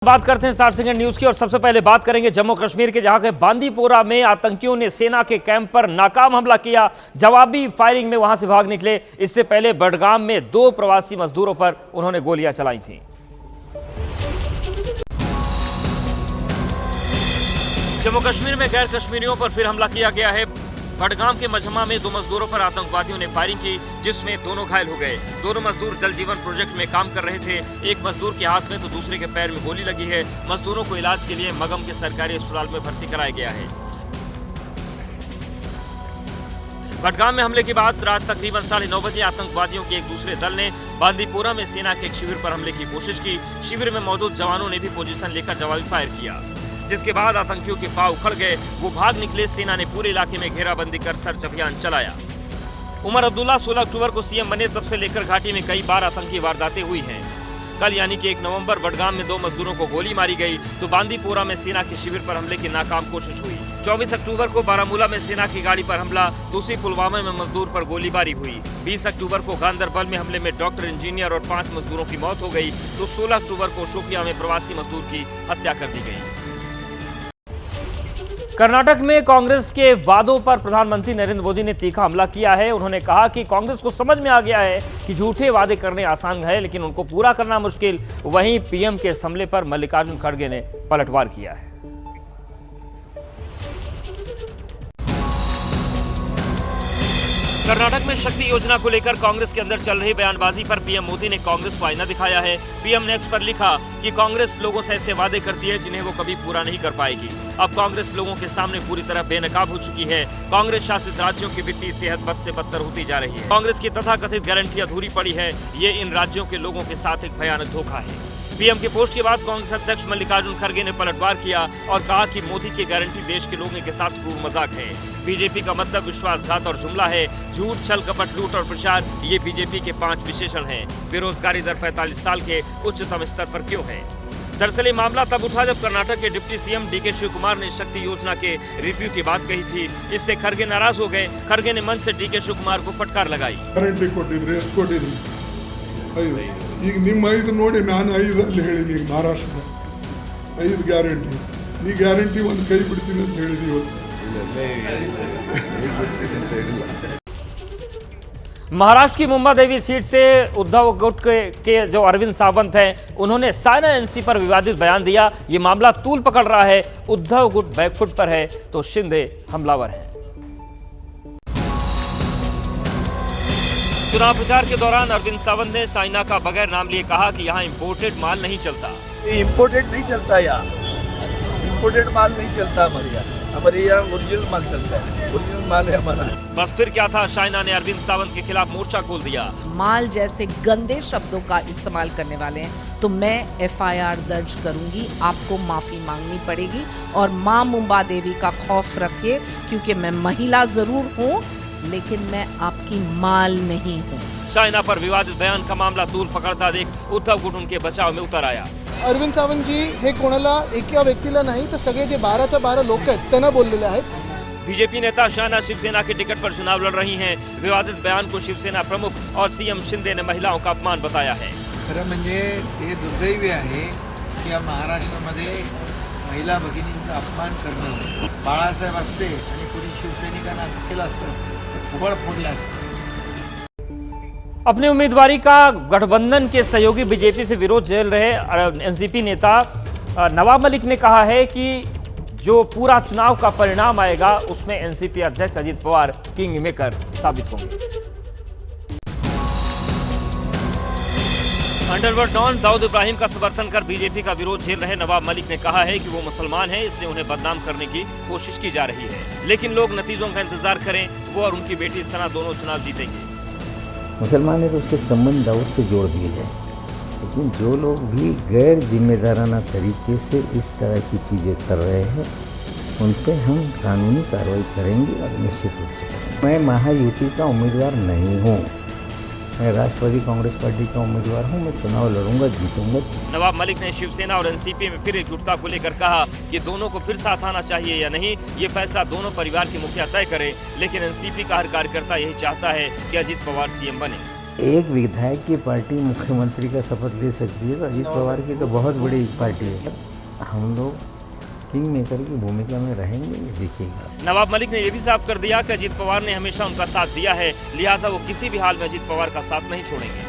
बात करते हैं 60 सेकंड न्यूज की और सबसे पहले बात करेंगे जम्मू कश्मीर के, जहां के बांदीपोरा में आतंकियों ने सेना के कैंप पर नाकाम हमला किया। जवाबी फायरिंग में वहां से भाग निकले। इससे पहले बडगाम में 2 प्रवासी मजदूरों पर उन्होंने गोलियां चलाई थीं। जम्मू कश्मीर में गैर कश्मीरियों पर फिर हमला किया गया है। बडगाम के मजमा में 2 मजदूरों पर आतंकवादियों ने फायरिंग की, जिसमें दोनों घायल हो गए। दोनों मजदूर जल जीवन प्रोजेक्ट में काम कर रहे थे। एक मजदूर के हाथ में तो दूसरे के पैर में गोली लगी है। मजदूरों को इलाज के लिए मगम के सरकारी अस्पताल में भर्ती कराया गया है। बडगाम में हमले के बाद रात तकरीबन 9:30 बजे आतंकवादियों के एक दूसरे दल ने बांदीपोरा में सेना के एक शिविर पर हमले की कोशिश की। शिविर में मौजूद जवानों ने भी पोजीशन लेकर जवाबी फायर किया, जिसके बाद आतंकियों के पांव उखड़ गए। वो भाग निकले। सेना ने पूरे इलाके में घेराबंदी कर सर्च अभियान चलाया। उमर अब्दुल्ला 16 अक्टूबर को सीएम बने, तब से लेकर घाटी में कई बार आतंकी वारदातें हुई हैं। कल यानी कि 1 नवंबर बडगाम में 2 मजदूरों को गोली मारी गई, तो बांदीपोरा में सेना के शिविर पर हमले की नाकाम कोशिश हुई। 24 अक्टूबर को बारामूला में सेना की गाड़ी पर हमला, दूसरी पुलवामा में मजदूर पर गोलीबारी हुई। 20 अक्टूबर को गांदरबल में हमले में डॉक्टर, इंजीनियर और 5 मजदूरों की मौत हो गई। तो 16 अक्टूबर को शोपियां में प्रवासी मजदूर की हत्या कर दी गई। कर्नाटक में कांग्रेस के वादों पर प्रधानमंत्री नरेंद्र मोदी ने तीखा हमला किया है। उन्होंने कहा कि कांग्रेस को समझ में आ गया है कि झूठे वादे करने आसान है, लेकिन उनको पूरा करना मुश्किल। वहीं पीएम के इस हमले पर मल्लिकार्जुन खड़गे ने पलटवार किया है। कर्नाटक में शक्ति योजना को लेकर कांग्रेस के अंदर चल रही बयानबाजी पर पीएम मोदी ने कांग्रेस को आईना दिखाया है। पीएम ने एक्स पर लिखा कि कांग्रेस लोगों से ऐसे वादे करती है जिन्हें वो कभी पूरा नहीं कर पाएगी। अब कांग्रेस लोगों के सामने पूरी तरह बेनकाब हो चुकी है। कांग्रेस शासित राज्यों की वित्तीय सेहत बद से बदतर होती जा रही है। कांग्रेस की तथाकथित गारंटी अधूरी पड़ी है। ये इन राज्यों के लोगों के साथ एक भयानक धोखा है। पीएम के पोस्ट के बाद कांग्रेस अध्यक्ष मल्लिकार्जुन खड़गे ने पलटवार किया और कहा कि मोदी की गारंटी देश के लोगों के साथ क्रूर मजाक है। बीजेपी का मतलब विश्वासघात और जुमला है। झूठ, छल, कपट, लूट और प्रचार, ये बीजेपी के 5 विशेषण हैं। बेरोजगारी दर 45 साल के उच्चतम स्तर पर क्यों है? दरअसल ये मामला तब उठा जब कर्नाटक के डिप्टी सीएम डीके शिव कुमार ने शक्ति योजना के रिव्यू की बात कही थी। इससे खड़गे नाराज हो गए। खड़गे ने मंच से डीके शिव कुमार को फटकार लगाई। ಈಗ ನಿಮ್ಮ 5 ನೋಡಿ ನಾನು 5 ಅಲ್ಲಿ ಹೇಳಿದ್ದೀನಿ। ಮಹಾರಾಷ್ಟ್ರದ 5 ಗ್ಯಾರಂಟಿ, ಈ ಗ್ಯಾರಂಟಿ ಒಂದು ಕೈ ಬಿಡ್ತೀನಿ ಅಂತ ಹೇಳಿದೀವಿ। महाराष्ट्र की मुंबा देवी सीट से उद्धव गुट के जो अरविंद सावंत हैं, उन्होंने साइना एनसी पर विवादित बयान दिया। ये मामला तूल पकड़ रहा है। उद्धव गुट बैकफुट पर है तो शिंदे हमलावर है। चुनाव प्रचार के दौरान अरविंद सावंत ने साइना का बगैर नाम लिए कहा कि यहाँ इंपोर्टेड माल नहीं चलता। इंपोर्टेड नहीं चलता, यहाँ इंपोर्टेड माल नहीं चलता। हमारे यहाँ ओरिजिनल माल चलता है। ओरिजिनल माल है हमारा। बस फिर क्या था, साइना ने अरविंद सावंत के खिलाफ मोर्चा खोल दिया। माल जैसे गंदे शब्दों का इस्तेमाल करने वाले हैं तो मैं एफआईआर दर्ज करूंगी। आपको माफी मांगनी पड़ेगी और मां मुंबा देवी का खौफ रखिए, क्योंकि मैं महिला जरूर हूँ लेकिन मैं आपकी माल नहीं हूँ। चाइना पर विवादित बयान का मामला तूल पकड़ता देख उद्धव गुट उनके बचाव में उतर आया। अरविंद सावंत जी हे कोणाला एका व्यक्तीला नाही तर सगळे जे 12च्या 12 लोक आहेत त्यांना बोललेले आहेत। बीजेपी नेता शायना शिवसेना के टिकट पर चुनाव लड़ रही हैं। विवादित बयान को शिवसेना प्रमुख और सीएम शिंदे ने महिलाओं का अपमान बताया है। खरं म्हणजे हे दुर्दैवी आहे की या महाराष्ट्रामध्ये महिला भगिनींचा अपमान करणं, बाळासाहेब असते आणि कोणी शिवसैनिकांना असं केलं असतं फुबळ फोडला। अपनी उम्मीदवारी का गठबंधन के सहयोगी बीजेपी से विरोध झेल रहे एनसीपी नेता नवाब मलिक ने कहा है कि जो पूरा चुनाव का परिणाम आएगा उसमें एनसीपी अध्यक्ष अजित पवार किंग मेकर साबित होंगे। अंडरवर्ल्ड डॉन दाऊद इब्राहिम का समर्थन कर बीजेपी का विरोध झेल रहे नवाब मलिक ने कहा है कि वो मुसलमान हैं, इसलिए उन्हें बदनाम करने की कोशिश की जा रही है। लेकिन लोग नतीजों का इंतजार करें। वो और उनकी बेटी इस तरह दोनों चुनाव जीतेंगे। मुसलमान है तो उसके संबंध दाऊद से जोड़ दिए जाए, लेकिन जो लोग भी गैर जिम्मेदाराना तरीके से इस तरह की चीज़ें कर रहे हैं उन पर हम कानूनी कार्रवाई करेंगे और निश्चित रूप से करेंगे। मैं महायुति का उम्मीदवार नहीं हूँ, मैं राष्ट्रवादी कांग्रेस पार्टी का उम्मीदवार हूँ। मैं चुनाव लड़ूंगा, जीतूंगा। नवाब मलिक ने शिवसेना और एनसीपी में फिर एकजुटता को लेकर कहा कि दोनों को फिर साथ आना चाहिए या नहीं, ये फैसला दोनों परिवार के मुखिया तय करें। लेकिन एनसीपी का हर कार्यकर्ता यही चाहता है कि अजित पवार सीएम बने। एक विधायक की पार्टी मुख्यमंत्री का शपथ ले सकती है तो अजीत पवार की तो बहुत बड़ी पार्टी है। हम लोग किंग मेकर की भूमिका में रहेंगे, ये देखिएगा। नवाब मलिक ने यह भी साफ कर दिया कि अजीत पवार ने हमेशा उनका साथ दिया है, लिहाजा वो किसी भी हाल में अजीत पवार का साथ नहीं छोड़ेंगे।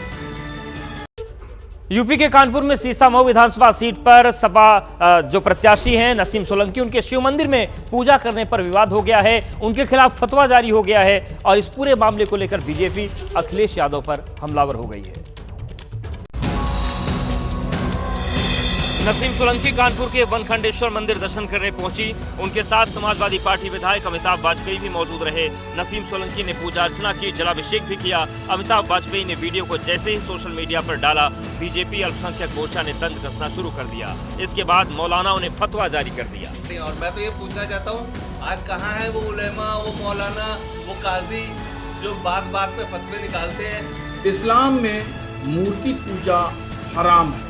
यूपी के कानपुर में सीसामऊ विधानसभा सीट पर सपा जो प्रत्याशी हैं नसीम सोलंकी, उनके शिव मंदिर में पूजा करने पर विवाद हो गया है, उनके खिलाफ फतवा जारी हो गया है और इस पूरे मामले को लेकर बीजेपी अखिलेश यादव पर हमलावर हो गई है। नसीम सोलंकी कानपुर के वनखंडेश्वर मंदिर दर्शन करने पहुंची। उनके साथ समाजवादी पार्टी विधायक अमिताभ वाजपेयी भी मौजूद रहे। नसीम सोलंकी ने पूजा अर्चना की, जलाभिषेक भी किया। अमिताभ वाजपेयी ने वीडियो को जैसे ही सोशल मीडिया पर डाला, बीजेपी अल्पसंख्यक मोर्चा ने तंज कसना शुरू कर दिया। इसके बाद मौलानाओं ने फतवा जारी कर दिया। और मैं तो ये पूछना चाहता हूँ, आज कहाँ है वो उलेमा, वो मौलाना, वो काजी जो बात बात पे फतवे निकालते हैं। इस्लाम में मूर्ति पूजा हराम है,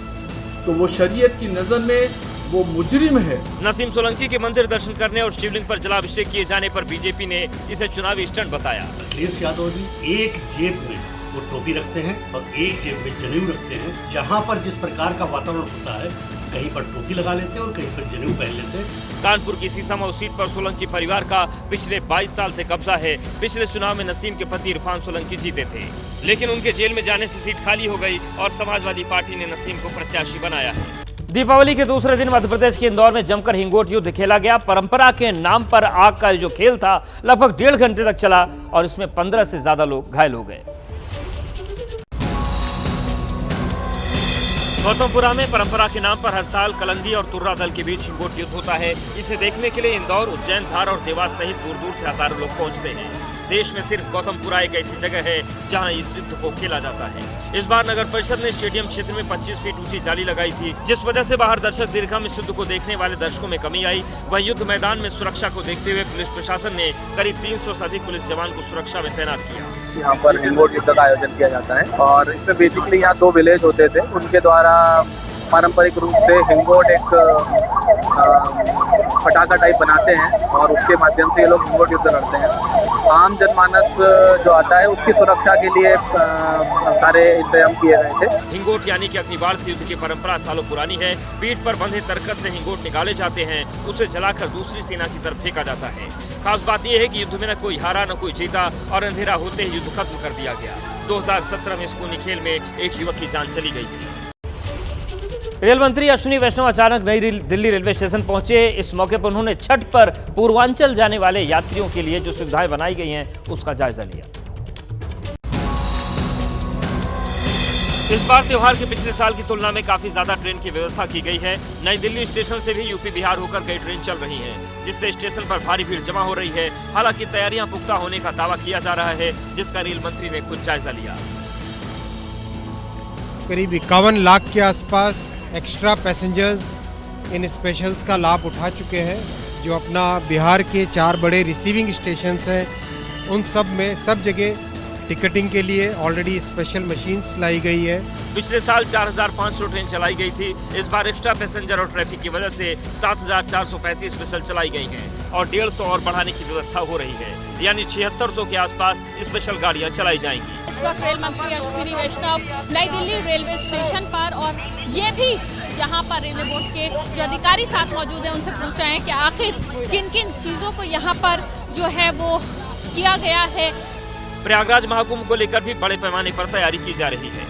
तो वो शरीयत की नजर में वो मुजरिम है। नसीम सोलंकी के मंदिर दर्शन करने और शिवलिंग पर जलाभिषेक किए जाने पर बीजेपी ने इसे चुनावी स्टंट बताया। अखिलेश यादव जी एक जेब में वो टोपी रखते हैं और एक जेब में जनेऊ रखते हैं। जहाँ पर जिस प्रकार का वातावरण होता है, कहीं पर टोपी लगा लेते हैं और कहीं पर जनेऊ पहन लेते हैं। कानपुर की सीसामऊ सीट पर सोलंकी परिवार का पिछले 22 साल से कब्जा है। पिछले चुनाव में नसीम के पति इरफान सोलंकी जीते थे, लेकिन उनके जेल में जाने से सीट खाली हो गई और समाजवादी पार्टी ने नसीम को प्रत्याशी बनाया है। दीपावली के दूसरे दिन मध्य प्रदेश के इंदौर में जमकर हिंगोट युद्ध खेला गया। परंपरा के नाम पर आग का जो खेल था लगभग 1.5 घंटे तक चला और इसमें 15 से ज्यादा लोग घायल हो गए। गौतमपुरा में परंपरा के नाम पर हर साल कलंगी और तुर्रा दल के बीच हिंगोट युद्ध होता है। इसे देखने के लिए इंदौर, उज्जैन, धार और देवास सहित दूर दूर से हजारों लोग पहुंचते हैं। देश में सिर्फ गौतमपुरा एक ऐसी जगह है जहां इस युद्ध को खेला जाता है। इस बार नगर परिषद ने स्टेडियम क्षेत्र में 25 फीट ऊंची जाली लगाई थी, जिस वजह से बाहर दर्शक दीर्घा में इस युद्ध को देखने वाले दर्शकों में कमी आई। वहीं युद्ध मैदान में सुरक्षा को देखते हुए पुलिस प्रशासन ने करीब 300 से अधिक पुलिस जवान को सुरक्षा में तैनात किया। यहाँ पर हिंगोट युद्ध का आयोजन किया जाता है और इसमें बेसिकली यहाँ 2 विलेज होते थे, उनके द्वारा पारंपरिक रूप से हिंगोट एक पटाखा टाइप बनाते हैं और उसके माध्यम से ये लोग हिंगोट युद्ध करते हैं। आम जनमानस जो आता है उसकी सुरक्षा के लिए सारे इंतजाम किए गए थे। हिंगोट यानी कि अग्निबाण से युद्ध की परंपरा सालों पुरानी है। पीठ पर बंधे तरकस से हिंगोट निकाले जाते हैं, उसे जलाकर दूसरी सेना की तरफ फेंका जाता है। खास बात यह है कि युद्ध में न कोई हारा न कोई जीता और अंधेरा होते ही युद्ध खत्म कर दिया गया। 2017 में इस खूनी खेल में एक युवक की जान चली गई थी। रेल मंत्री अश्विनी वैष्णव अचानक नई दिल्ली रेलवे स्टेशन पहुंचे। इस मौके पर उन्होंने छठ पर पूर्वांचल जाने वाले यात्रियों के लिए जो सुविधाएं बनाई गई हैं उसका जायजा लिया। इस बार त्योहार के पिछले साल की तुलना में काफी ज्यादा ट्रेन की व्यवस्था की गई है। नई दिल्ली स्टेशन से भी यूपी बिहार होकर कई ट्रेन चल रही हैं, जिससे स्टेशन पर भारी भीड़ जमा हो रही है। हालांकि तैयारियां पुख्ता होने का दावा किया जा रहा है, जिसका रेल मंत्री ने खुद जायजा लिया। करीब 51 लाख के आसपास एक्स्ट्रा पैसेंजर्स इन स्पेशल्स का लाभ उठा चुके हैं। जो अपना बिहार के 4 बड़े रिसीविंग स्टेशंस हैं, उन सब में सब जगह टिकटिंग के लिए ऑलरेडी स्पेशल मशीन्स लाई गई है। पिछले साल 4,500 ट्रेन चलाई गई थी। इस बार एक्स्ट्रा पैसेंजर और ट्रैफिक की वजह से 7,435 स्पेशल चलाई गई हैं और 150 और बढ़ाने की व्यवस्था हो रही है, यानी 7600 के आसपास स्पेशल गाड़ियां चलाई जाएंगी। इस वक्त रेल मंत्री अश्विनी वैष्णव नई दिल्ली रेलवे स्टेशन पर, और ये भी यहाँ पर रेलवे बोर्ड के जो अधिकारी साथ मौजूद हैं उनसे पूछ रहे हैं कि आखिर किन किन चीज़ों को यहाँ पर जो है वो किया गया है। प्रयागराज महाकुंभ को लेकर भी बड़े पैमाने पर तैयारी की जा रही है।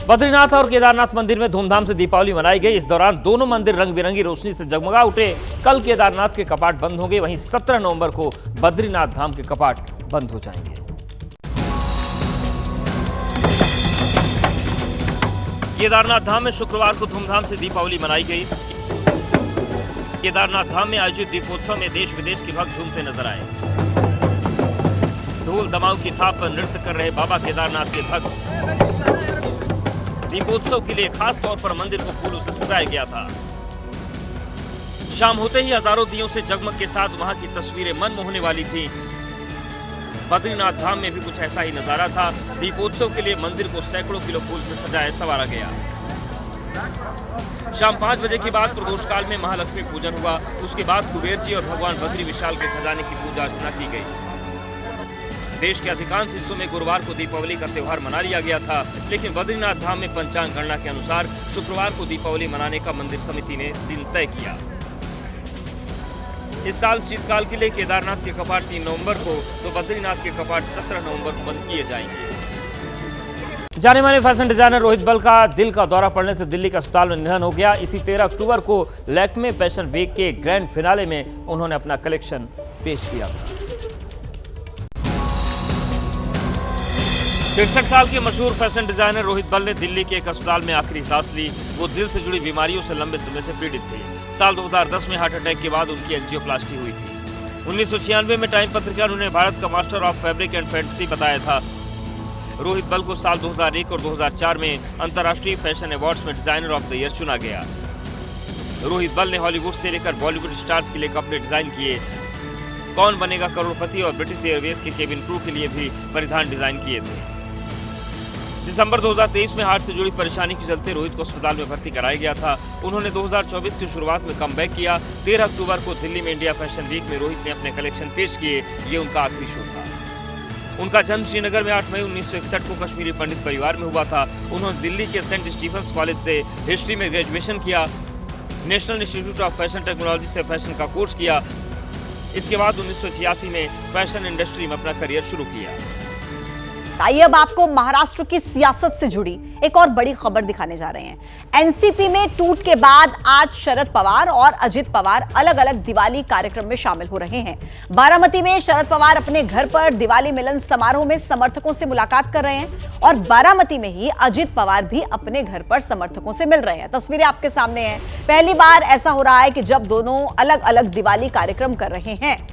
बद्रीनाथ और केदारनाथ मंदिर में धूमधाम से दीपावली मनाई गई। इस दौरान दोनों मंदिर रंग बिरंगी रोशनी से जगमगा उठे। कल केदारनाथ के कपाट बंद होंगे, वहीं 17 नवंबर को बद्रीनाथ धाम के कपाट बंद हो जाएंगे। केदारनाथ धाम में शुक्रवार को धूमधाम से दीपावली मनाई गई। केदारनाथ धाम में आयोजित दीपोत्सव में देश विदेश के भक्त झूमते नजर आए। ढोल दमाऊ की थाप पर नृत्य कर रहे बाबा केदारनाथ के भक्त। दीपोत्सव के लिए खास तौर पर मंदिर को फूलों से सजाया गया था। शाम होते ही हजारों दियों से जगमग के साथ वहां की तस्वीरें मन मोहने वाली थी। बद्रीनाथ धाम में भी कुछ ऐसा ही नजारा था। दीपोत्सव के लिए मंदिर को सैकड़ों किलो फूल से सजाया संवारा गया। शाम 5 बजे के बाद प्रदोष काल में महालक्ष्मी पूजन हुआ। उसके बाद कुबेर जी और भगवान बद्री विशाल के खजाने की पूजा अर्चना की गई। देश के अधिकांश हिस्सों में गुरुवार को दीपावली का त्योहार मना लिया गया था, लेकिन बद्रीनाथ धाम में पंचांग गणना के अनुसार शुक्रवार को दीपावली मनाने का मंदिर समिति ने दिन तय किया। इस साल शीतकाल के लिए केदारनाथ के कपाट 3 नवंबर को तो बद्रीनाथ के कपाट 17 नवंबर को बंद किए जाएंगे। जाने माने फैशन डिजाइनर रोहित बल का दिल का दौरा पड़ने से दिल्ली के अस्पताल में निधन हो गया। इसी 13 अक्टूबर को लैक्मे फैशन वीक के ग्रैंड फिनाले में उन्होंने अपना कलेक्शन पेश किया था। 63 साल के मशहूर फैशन डिजाइनर रोहित बल ने दिल्ली के एक अस्पताल में आखिरी सांस ली। वो दिल से जुड़ी बीमारियों से लंबे समय से पीड़ित थे। साल 2010 में हार्ट अटैक के बाद उनकी एंजियोप्लास्टी हुई थी। 1996 में टाइम पत्रिका ने उन्हें भारत का master of fabric and fantasy बताया था। रोहित बल को साल 2001 और 2004 में अंतर्राष्ट्रीय फैशन अवार्ड्स में डिजाइनर ऑफ द ईयर चुना गया। रोहित बल ने हॉलीवुड से लेकर बॉलीवुड स्टार्स के लिए कपड़े डिजाइन किए। कौन बनेगा करोड़पति और ब्रिटिश एयरवेज के केबिन क्रू के लिए भी परिधान डिजाइन किए थे। दिसंबर 2023 में हार्ट से जुड़ी परेशानी के चलते रोहित को अस्पताल में भर्ती कराया गया था। उन्होंने 2024 की शुरुआत में कमबैक किया। 13 अक्टूबर को दिल्ली में इंडिया फैशन वीक में रोहित ने अपने कलेक्शन पेश किए। ये उनका आखिरी शो था। उनका जन्म श्रीनगर में 8 मई 1961 को कश्मीरी पंडित परिवार में हुआ था। उन्होंने दिल्ली के सेंट स्टीफेंस कॉलेज से हिस्ट्री में ग्रेजुएशन किया। National institute of fashion technology से फैशन का कोर्स किया। इसके बाद 1986 में फैशन इंडस्ट्री में अपना करियर शुरू किया। आइए अब आपको महाराष्ट्र की सियासत से जुड़ी एक और बड़ी खबर दिखाने जा रहे हैं। एनसीपी में टूट के बाद आज शरद पवार और अजित पवार अलग अलग दिवाली कार्यक्रम में शामिल हो रहे हैं। बारामती में शरद पवार अपने घर पर दिवाली मिलन समारोह में समर्थकों से मुलाकात कर रहे हैं और बारामती में ही अजित पवार भी अपने घर पर समर्थकों से मिल रहे हैं। तस्वीरें आपके सामने हैं। पहली बार ऐसा हो रहा है कि जब दोनों अलग अलग दिवाली कार्यक्रम कर रहे हैं।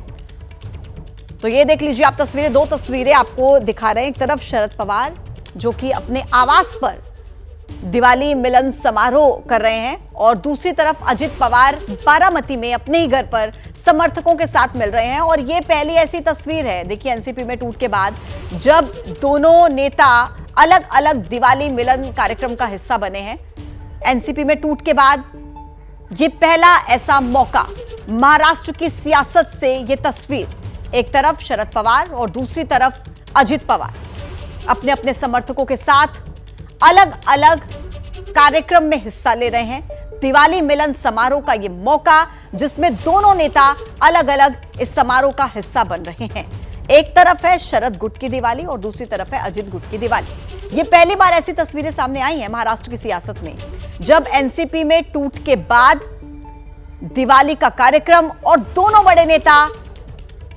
तो ये देख लीजिए आप तस्वीरें, 2 तस्वीरें आपको दिखा रहे हैं। एक तरफ शरद पवार जो कि अपने आवास पर दिवाली मिलन समारोह कर रहे हैं और दूसरी तरफ अजित पवार बारामती में अपने ही घर पर समर्थकों के साथ मिल रहे हैं। और ये पहली ऐसी तस्वीर है, देखिए एनसीपी में टूट के बाद जब दोनों नेता अलग अलग दिवाली मिलन कार्यक्रम का हिस्सा बने हैं। एनसीपी में टूट के बाद ये पहला ऐसा मौका महाराष्ट्र की सियासत से ये तस्वीर, एक तरफ शरद पवार और दूसरी तरफ अजित पवार अपने अपने समर्थकों के साथ अलग अलग कार्यक्रम में हिस्सा ले रहे हैं। दिवाली मिलन समारोह का ये मौका जिसमें दोनों नेता अलग अलग इस समारोह का हिस्सा बन रहे हैं। एक तरफ है शरद गुट की दिवाली और दूसरी तरफ है अजित गुट की दिवाली। ये पहली बार ऐसी तस्वीरें सामने आई हैं महाराष्ट्र की सियासत में जब एनसीपी में टूट के बाद दिवाली का कार्यक्रम और दोनों बड़े नेता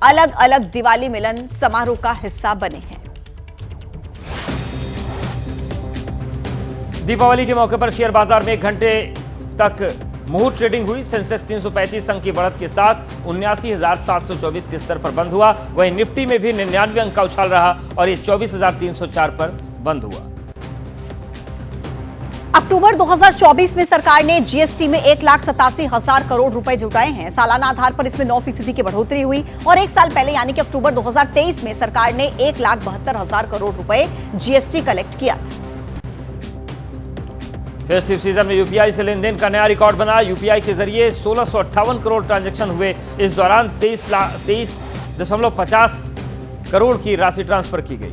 अलग अलग दिवाली मिलन समारोह का हिस्सा बने हैं। दीपावली के मौके पर शेयर बाजार में 1 घंटे तक मुहूर्त ट्रेडिंग हुई। सेंसेक्स 335 अंक की बढ़त के साथ 79,724 के स्तर पर बंद हुआ। वहीं निफ्टी में भी 99 अंक का उछाल रहा और ये 24,304 पर बंद हुआ। अक्टूबर 2024 में सरकार ने जीएसटी में 1,87,000 करोड़ रुपए जुटाए हैं। सालाना आधार पर इसमें 9% की बढ़ोतरी हुई और एक साल पहले यानी कि अक्टूबर 2023 में सरकार ने 1,72,000 करोड़ रुपए जीएसटी कलेक्ट किया था। फेस्टिव सीजन में यूपीआई से लेन देन का नया रिकॉर्ड बना। यूपीआई के जरिए 1658 करोड़ ट्रांजैक्शन हुए। इस दौरान 23.50 करोड़ की राशि ट्रांसफर की गई।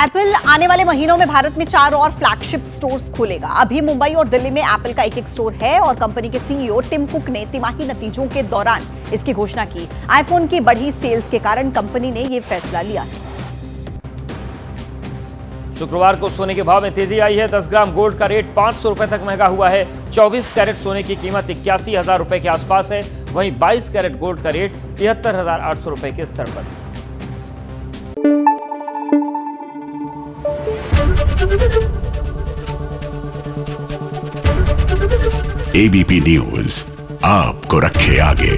एप्पल आने वाले महीनों में भारत में 4 और फ्लैगशिप स्टोर्स खोलेगा। अभी मुंबई और दिल्ली में एप्पल का एक स्टोर है और कंपनी के सीईओ टिम कुक ने तिमाही नतीजों के दौरान इसकी घोषणा की। आईफोन की बढ़ी सेल्स के कारण कंपनी ने यह फैसला लिया है। शुक्रवार को सोने के भाव में तेजी आई है। 10 ग्राम गोल्ड का रेट 500 रुपए तक महंगा हुआ है। 24 कैरेट सोने की कीमत 81,000 रुपए के आसपास है। वहीं 22 कैरेट गोल्ड का रेट 73,800 रुपए के स्तर पर। एबीपी न्यूज आपको रखे आगे।